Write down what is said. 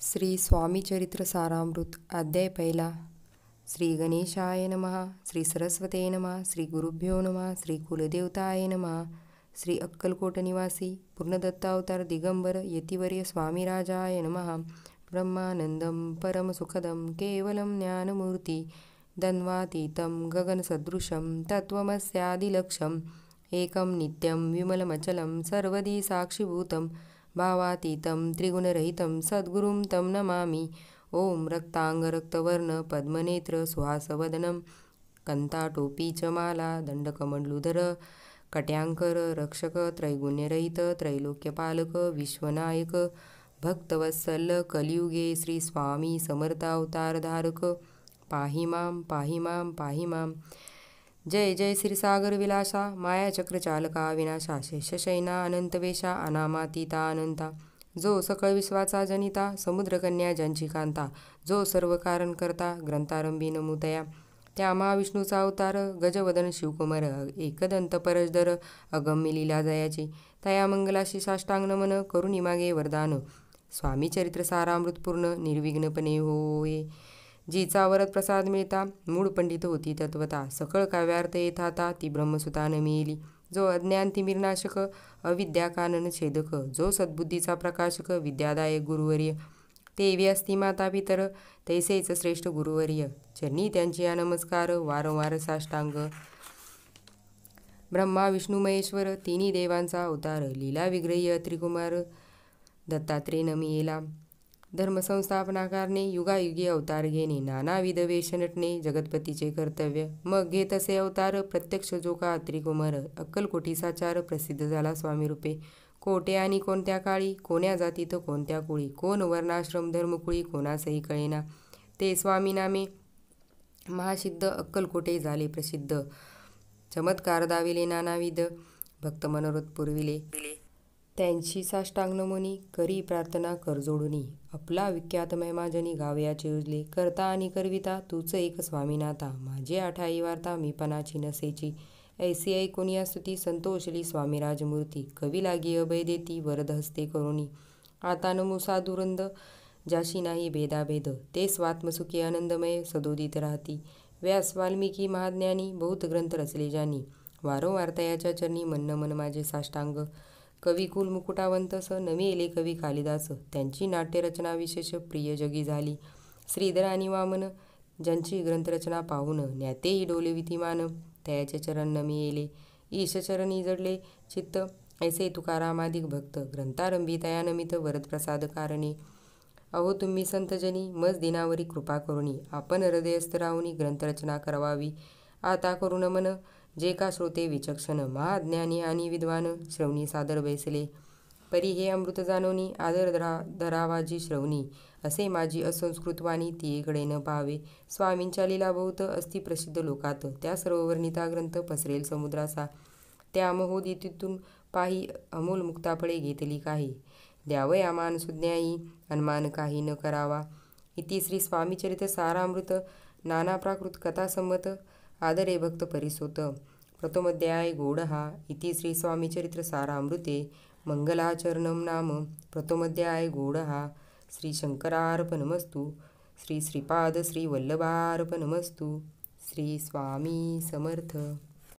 श्री स्वामी चरित्र सारामृत अध्याय पहिला. श्री गणेशाय नमः. श्री सरस्वते नमः. श्री गुरुभ्यो नमः. श्री कुलदेवताय नमः. श्री अक्कलकोट निवासी पूर्णदत्तावतार दिगंबर यतिवर्य स्वामीराजाय नमः. ब्रह्मानंदं परमसुखदं केवलं ज्ञानमूर्ति दन्वातीतं गगनसदृशं तत्त्वमस्यादिलक्ष्यम् एकं नित्यं विमलमचलं सर्वदी साक्षिभूतं भावातीतं त्रिगुणरहितं सद्गुरुं तं नमामि. ओम रक्तांगरक्तवर्ण पद्मनेत्र सुहासवदनं कंताटोपी च माला दंडकमंडलुधर कट्यांकर रक्षक त्रैगुण्यरहित त्रैलोक्यपालक विश्वनायक भक्तवत्सल कलियुगे श्री स्वामी समर्थावतारधारक पाहि मां पाहि मां पाहि मां. जय जय श्रीसागर विलासा मायाचक्रचालका विनाशा शेषशयना अनंतवेशा अनामातीता अनंता. जो सकळ विश्वाचा जनिता समुद्रकन्या ज्यांची कांता जो सर्व कारण करता ग्रंथारंभी नमुतया. त्या महाविष्णूचा अवतार गजवदन शिवकुमार एकदंत परजदर अगम्य लीला जयाची तया मंगलाशी साष्टांग नमन करुणी मागे वरदान. स्वामी चरित्र सारामृत पूर्ण निर्विघ्नपणे होय. जिचा वरद प्रसाद मिळता मूळ पंडित होती तत्वता सकळ काव्यार्थ येथाता ती ब्रह्मसुता न मिळेली. जो अज्ञान तिमिरनाशक अविद्या कानन छेदक जो सद्बुद्धीचा प्रकाशक विद्यादायक गुरुवर्य तेवी असती माता पितर तैसेच श्रेष्ठ गुरुवर्य चरणी त्यांची या नमस्कार वारंवार साष्टांग. ब्रह्मा विष्णू महेश्वर तिन्ही देवांचा अवतार लीला विग्रही त्रिकुमार दत्तात्रेय नमियेला. धर्मसंस्थापनाकारणे युगायुगी अवतार घेणे नानाविध वेश नटणे जगतपतीचे कर्तव्य. मग घेत असे अवतार प्रत्यक्ष जो का त्रिकुमार अक्कलकोटीचा चार प्रसिद्ध झाला स्वामी रूपे. कोठे आणि कोणत्या काळी कोण्या जातीत कोणत्या कुळी कोण वर्णाश्रम धर्मकुळी कोणासही कळेना ते स्वामी नामे महासिद्ध अक्कलकोटे झाले प्रसिद्ध. चमत्कार दाविले नानाविध भक्त मनोरथ पुरविले त्यांची साष्टांग नमोनी करी प्रार्थना कर जोडुनी. आपला विख्यात महिमाजनी गावयाचे उजले करता आणि करविता तूच एक स्वामीनाथा माझे आठाई वार्ता मी पणाची नसेची. ऐसी ऐकोनी या स्तुती संतोषली स्वामी राजमूर्ती कवी लागी अभय देती वरद हस्ते करुणी. आता नमो साधुरंद ज्याशी नाही भेदाभेद ते स्वात्मसुखी आनंदमय सदोदित राहती. व्यास वाल्मिकी महाज्ञानी बहुत ग्रंथ रचले ज्यांनी वारंवार तयाच्या चरणी मन मन माझे साष्टांग. कवी कुल मुकुटावंत स नमियेले कवी कालिदास त्यांची नाट्यरचना विशेष प्रिय जगी झाली. श्रीधर आणि वामन ज्यांची ग्रंथरचना पाहून ज्ञातेही डोलेविती मान तयाचे चरण नमियेले ईश चरणी जडले चित्त ऐसे तुकारामादिक भक्त ग्रंथारंभी तया नमित वरद प्रसाद कारणे. अहो तुम्ही संतजनी मज दिनावरी कृपा करुणी आपण हृदयस्थ राहुनी ग्रंथरचना करवावी. आता करू नमन जे का श्रोते विचक्षण महाज्ञानी आणि विद्वान श्रवणी सादर बैसले. परी हे अमृत जानोनी आदर धरावाजी श्रवणी असे माझी असंस्कृत वाणी तीकडे न पाहावे. स्वामींच्या लीला बहुत अस्ति प्रसिद्ध लोकात त्या सर्व वर्णिता ग्रंथ पसरेल समुद्राचा. त्या महोदितीतून पाही अमोल मुक्ताफळे घेतली काही द्यावया मान सुज्ञाई अनुमान काही न करावा. इति श्री स्वामी चरित्र सारामृत नाना प्राकृत कथा संमत आदरे भक्त परिसोत. प्रथमोध्याय गौडहा. इति श्री स्वामी चरित्र सारामृते मंगलाचरणं नाम प्रथमोध्याय गौडहा. श्री शंकरार्पणमस्तु. श्री श्रीपाद श्री वल्लभार्पणमस्तु. श्री स्वामी समर्थ.